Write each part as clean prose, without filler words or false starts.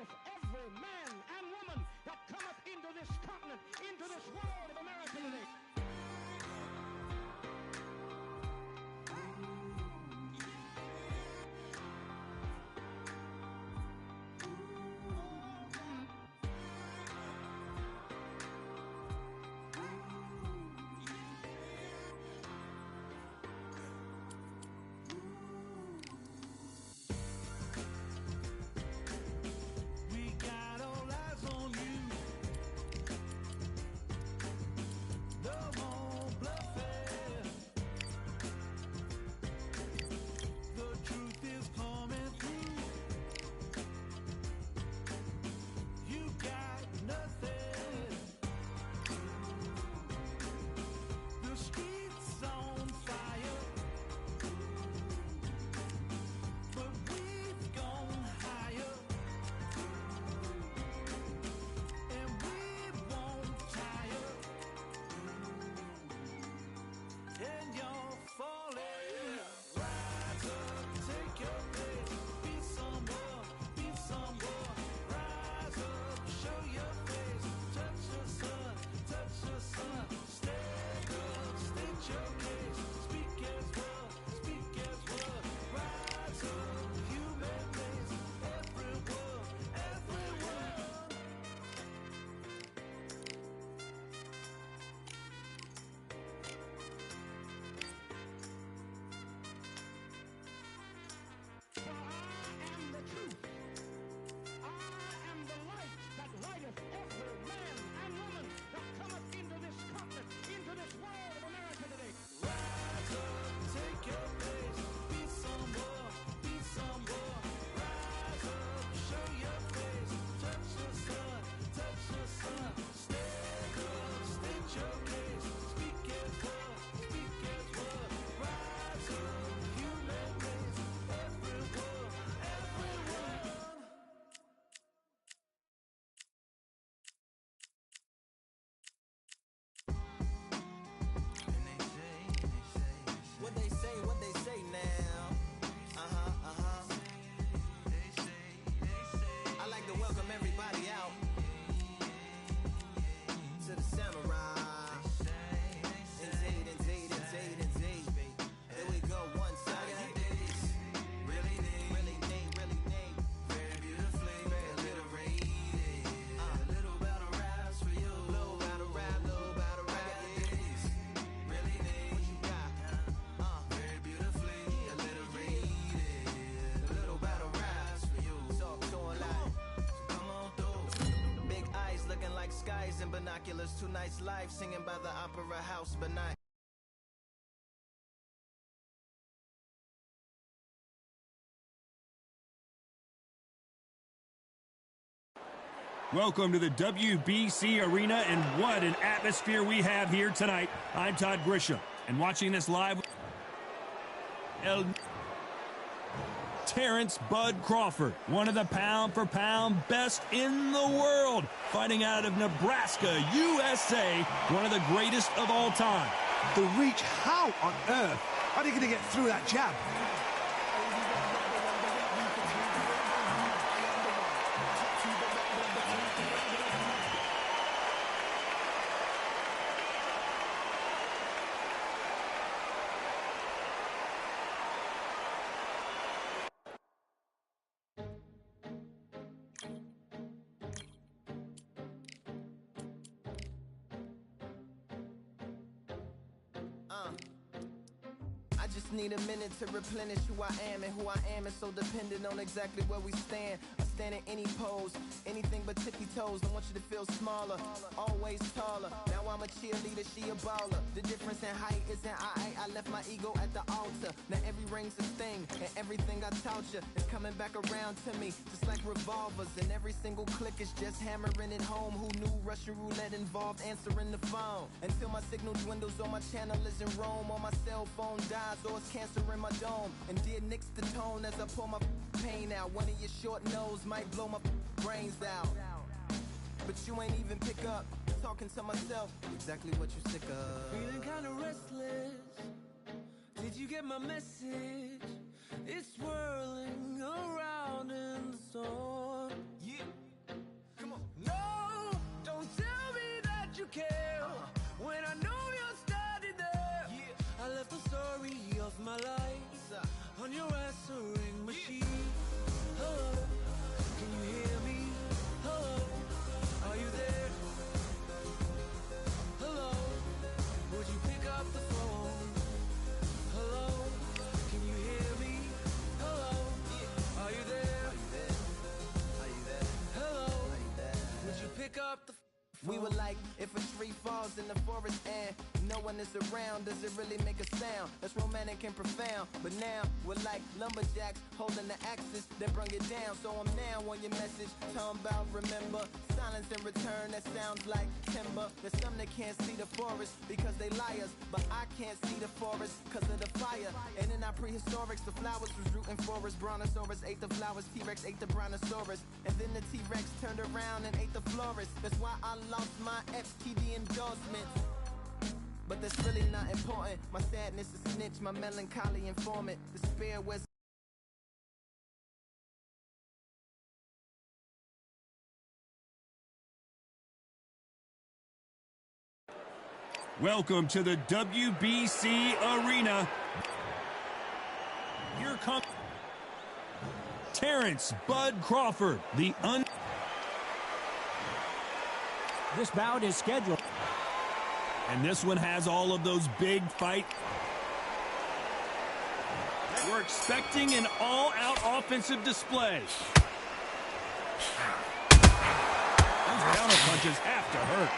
lighteth every man and woman that cometh into this continent, into this world of America today. What they say now. I like to welcome everybody out to the samurai. Indeed. Here we go, one side. Really neat. Very beautifully, very alliterated. A little battle raps for you. Little battle rap. Really neat. What you got? Very beautifully alliterated. A little battle raps for you. So alive. So come on through. Big eyes looking like skies and binoculars. Two nights live singing by the opera house, but not. Welcome to the WBC Arena, and what an atmosphere we have here tonight. I'm Todd Grisham, and watching this live, Terrence Bud Crawford, one of the pound-for-pound best in the world, fighting out of Nebraska, USA, one of the greatest of all time. The reach, how on earth are they going to get through that jab? I just need a minute to replenish who I am, and who I am is so dependent on exactly where we stand. I stand in any pose, anything but tippy toes. Don't want you to feel smaller, always taller. Now I'm a cheerleader, she a baller. The difference in height isn't I left my ego at the altar. Now every ring's a thing, and everything I taught you is coming back around to me, just like revolvers. And every single click is just hammering it home. Who knew Russian roulette involved answering the phone? Until my signal dwindles or my channel is in Rome, or my cell phone dies, or it's cancer in my dome. And dear nicks the tone as I pour my pain out. One of your short nose might blow my brains out, but you ain't even pick up. Talking to myself, exactly what you sick of. Feeling kinda restless. Did you get my message? It's swirling around in the storm. Yeah. answering machine. Hello, can you hear me? Hello, are you there? Hello, would you pick up the phone? Hello, can you hear me? Hello, are you there? Hello, would you pick up the phone? We were like, if a tree falls in the forest and no one is around, does it really make a sound? That's romantic and profound. But now we're like lumberjacks holding the axes that bring it down. So I'm now on your message, talking about remember silence in return. That sounds like timber. There's some that can't see the forest because they liars, but I can't see the forest because of the fire. And in our prehistorics, the flowers was rooting for us. Brontosaurus ate the flowers, T-Rex ate the brontosaurus, and then the T-Rex turned around and ate the florist. That's why I lost my FTD endorsement. But that's really not important. My sadness is snitch, my melancholy informant. Despair was Welcome to the WBC Arena. Here comes Terrence Bud Crawford, This bout is scheduled. And this one has all of those big fight. We're expecting an all-out offensive display. Those counter punches have to hurt.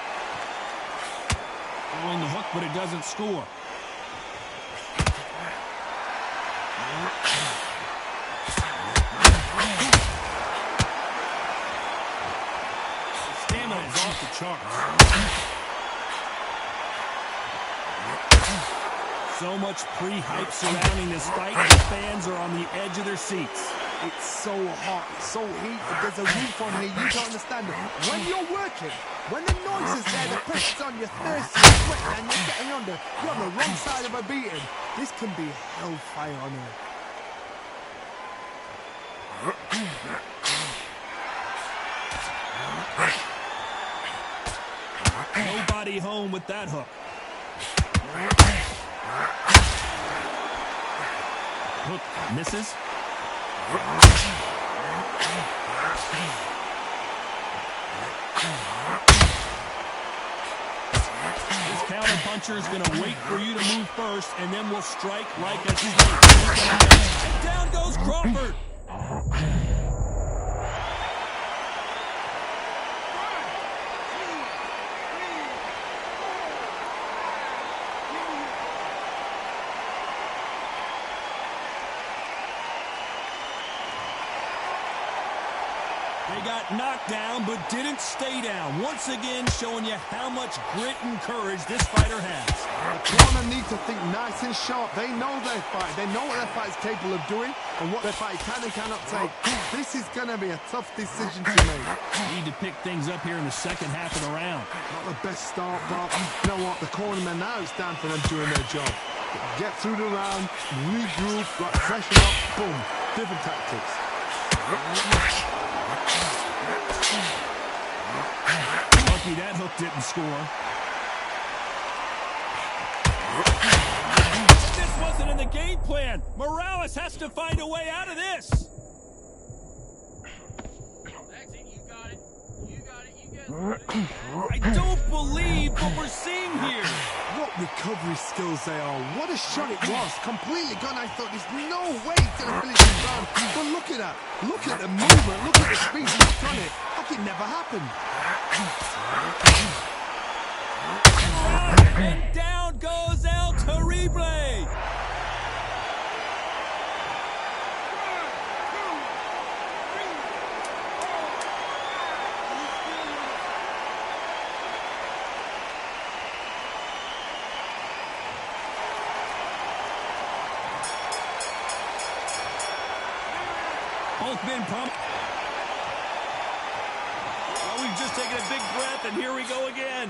Throwing the hook, but it doesn't score. The stamina is off the charts. So much pre-hype surrounding this fight, the fans are on the edge of their seats. It's so hot, it's so heated, there's a roof on here, you don't understand it. When you're working, when the noise is there, the pressure's on, you're thirsty, you're sweating, and you're getting under, you're on the wrong side of a beating. This can be hellfire on earth. Nobody home with that hook. Hook misses. This counter puncher is going to wait for you to move first, and then will strike like a snake. And down goes Crawford. They got knocked down, but didn't stay down. Once again, showing you how much grit and courage this fighter has. The corner need to think nice and sharp. They know their fight. They know what their fight is capable of doing and what their fight can and cannot take. This is going to be a tough decision to make. Need to pick things up here in the second half of the round. Not the best start, but you know what? The cornermen now, it's down for them doing their job. Get through the round, regroup, freshen up, boom. Different tactics. Lucky that hook didn't score. This wasn't in the game plan. Morales has to find a way out of this. That's it. You got it. You got it. You got it. I don't believe what we're seeing here. What recovery skills they are. What a shot it was. Completely gone. I thought there's no way he's going to finish the round. But look at that. Look at the movement. Look at the speed he's done it. Like it never happened. And down goes El Terrible. Both been pumped. Well, we've just taken a big breath, and here we go again.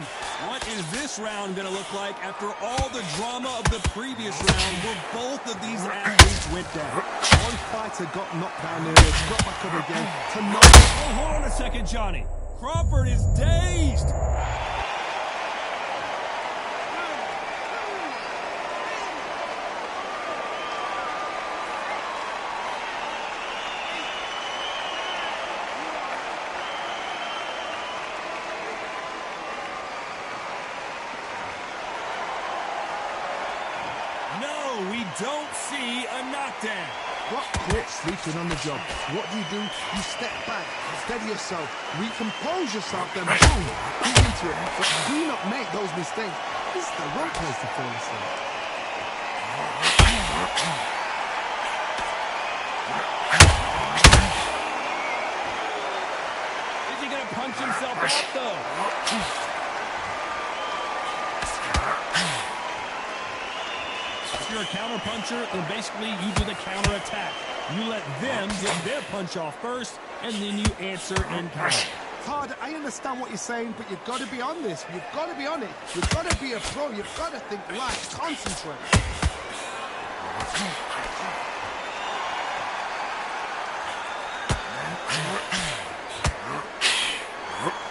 What is this round going to look like after all the drama of the previous round where both of these athletes went down? One fighter got knocked down earlier, got back up again to knock. Oh, hold on a second, Johnny. Crawford is dazed. don't see a knockdown. Got caught sleeping on the job. What do? You step back, steady yourself, recompose yourself, then boom, get into it. But do not make those mistakes. This is the wrong place to fall asleep. Is he going to punch himself out, though? If you're a counter-puncher, then basically you do the counter-attack. You let them get their punch off first, and then you answer in kind. Todd, I understand what you're saying, but you've got to be on this. You've got to be on it. You've got to be a pro. You've got to think right. Concentrate.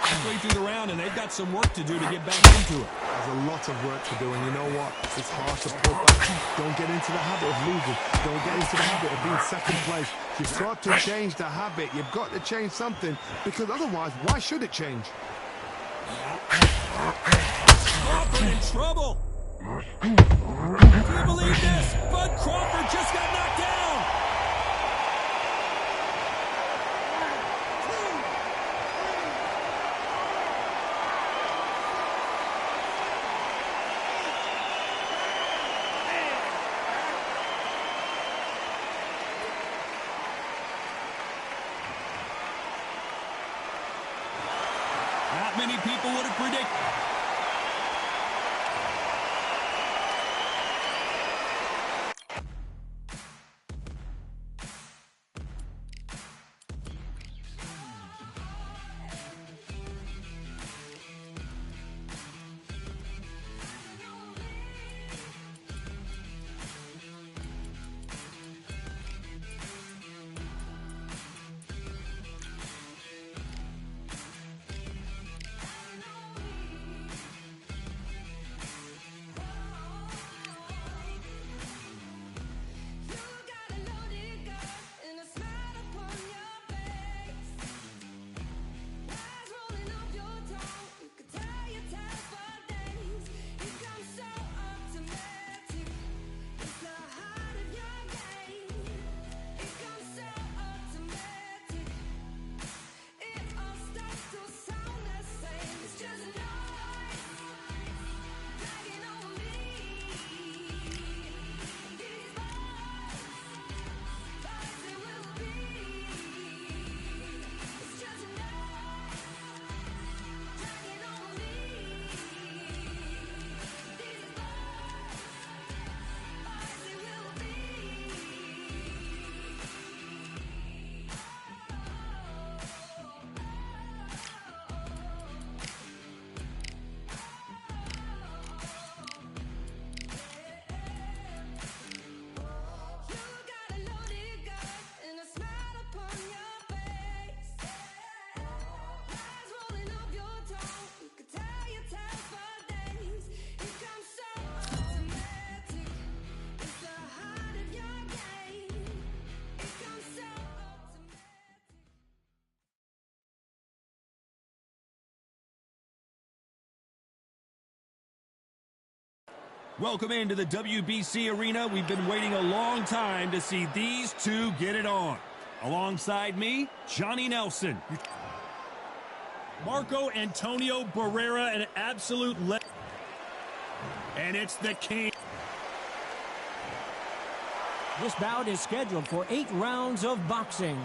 Halfway through the round, and they've got some work to do to get back into it. There's a lot of work to do, and you know what? It's hard to pull back. Don't get into the habit of losing. Don't get into the habit of being second place. You've got to change the habit. You've got to change something, because otherwise, why should it change? Crawford in trouble. Do you believe this? Bud Crawford just got knocked down. Not many people would have predicted. Welcome into the WBC arena. We've been waiting a long time to see these two get it on. Alongside me, Johnny Nelson. Marco Antonio Barrera, an absolute legend. And it's the king. This bout is scheduled for 8 rounds of boxing.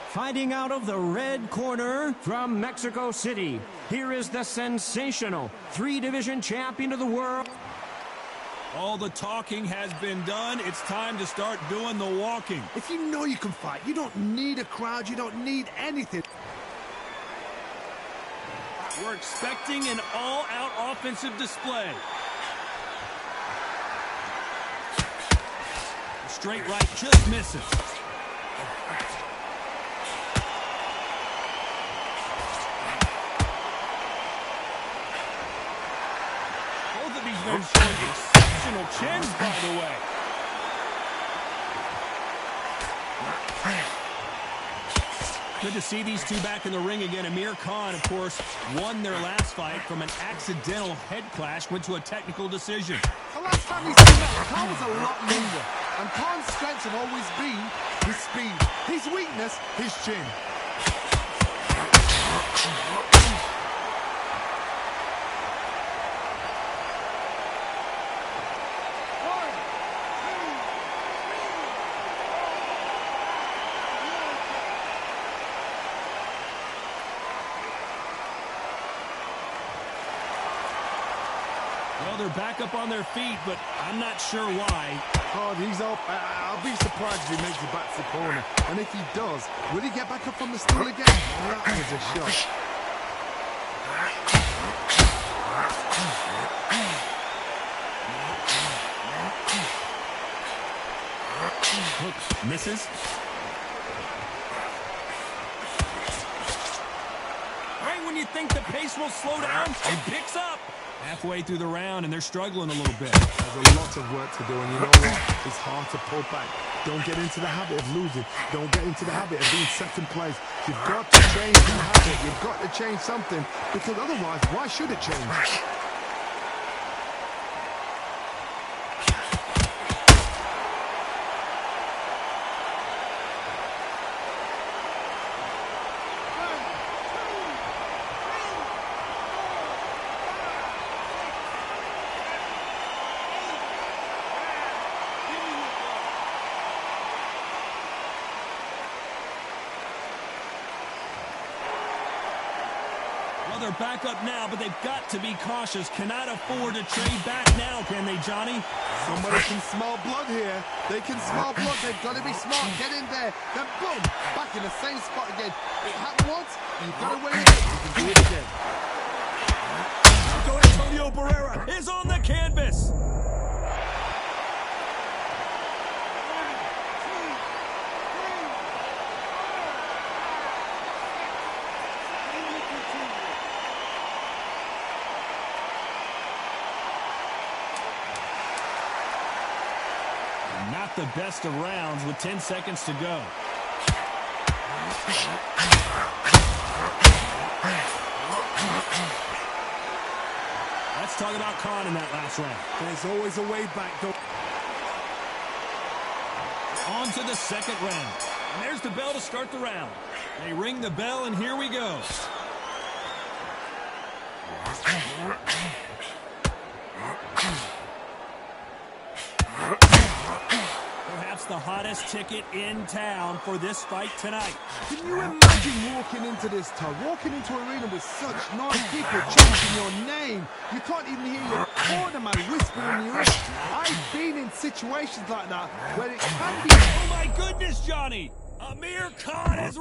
Fighting out of the red corner from Mexico City, here is the sensational 3-division champion of the world. All the talking has been done. It's time to start doing the walking. If you know you can fight, you don't need a crowd, you don't need anything. We're expecting an all-out offensive display. The straight right just misses. Both of these men showing exceptional chins, by the way. Good to see these two back in the ring again. Amir Khan, of course, won their last fight from an accidental head clash, went to a technical decision. The last time we seen that, Khan was a lot younger. And Khan's strengths have always been his speed. His weakness, his chin. Well, they're back up on their feet, but I'm not sure why. Oh, he's up. I'll be surprised if he makes it back to the corner. And if he does, will he get back up on the stool again? That was a shot. Hook misses. Right when you think the pace will slow down, it picks up. Halfway through the round, and they're struggling a little bit. There's a lot of work to do, and you know what? It's hard to pull back. Don't get into the habit of losing. Don't get into the habit of being second place. You've got to change the habit. You've got to change something, because otherwise, why should it change? Well, they're back up now, but they've got to be cautious. Cannot afford to trade back now, can they, Johnny? Somebody can smell blood here. They can smell blood. They've got to be smart. Get in there. Then boom, back in the same spot again. It happened once. You've got to win it. You can do it again. Antonio Barrera is on the canvas. Not the best of rounds with 10 seconds to go. Let's talk about Khan in that last round. There's always a way back, though. On to the second round. And there's the bell to start the round. They ring the bell, and here we go. Perhaps the hottest ticket in town for this fight tonight. Can you imagine walking into this town, walking into an arena with such noise, people chanting your name? You can't even hear your cornerman whispering in your ear. I've been in situations like that where it can be... Oh my goodness, Johnny! Amir Khan is...